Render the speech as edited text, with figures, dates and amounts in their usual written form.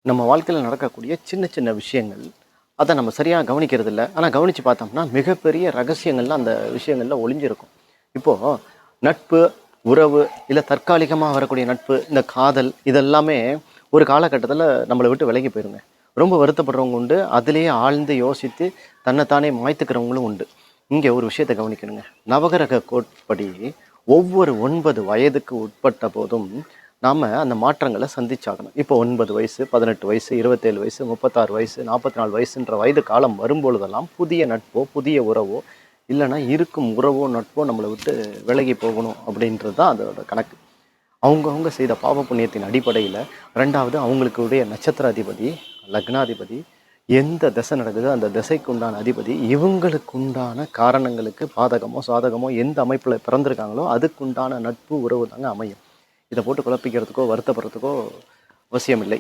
நம்ம வாழ்க்கையில் நடக்கக்கூடிய சின்ன சின்ன விஷயங்கள் அதை நம்ம சரியாக கவனிக்கிறது இல்லை. ஆனால் கவனித்து பார்த்தோம்னா மிகப்பெரிய ரகசியங்கள்லாம் அந்த விஷயங்களில் ஒளிஞ்சிருக்கும். இப்போது நட்பு, உறவு, இல்லை தற்காலிகமாக வரக்கூடிய நட்பு, இந்த காதல் இதெல்லாமே ஒரு காலகட்டத்தில் நம்மளை விட்டு விலகி போயிருங்க. ரொம்ப வருத்தப்படுறவங்க உண்டு, அதிலேயே ஆழ்ந்து யோசித்து தன்னைத்தானே மாய்த்துக்கிறவங்களும் உண்டு. இங்கே ஒரு விஷயத்தை கவனிக்கணுங்க. நவகிரக கோட்படி ஒவ்வொரு 9 வயதுக்கு உட்பட்ட போதும் நாம் அந்த மாற்றங்களை சந்திச்சாகணும். இப்போ 9 வயசு, 18 வயசு, 27 வயசு, 36 வயசு, 44 வயசுன்ற வயது காலம் வரும்பொழுதெல்லாம் புதிய நட்போ, புதிய உறவோ, இல்லைன்னா இருக்கும் உறவோ நட்போ நம்மளை விட்டு விலகி போகணும் அப்படின்றது தான் அதோட கணக்கு. அவங்கவுங்க செய்த பாவ புண்ணியத்தின் அடிப்படையில், ரெண்டாவது அவங்களுக்கு உடைய நட்சத்திர அதிபதி, லக்னாதிபதி, எந்த திசை நடக்குதோ அந்த திசைக்கு உண்டான அதிபதி, இவங்களுக்கு உண்டான காரணங்களுக்கு பாதகமோ சாதகமோ எந்த அமைப்பில் பிறந்திருக்காங்களோ அதுக்குண்டான நட்பு உறவு தாங்க அமையும். இதை போட்டு குழப்பிக்கிறதுக்கோ வருத்தப்படுறதுக்கோ அவசியம் இல்லை.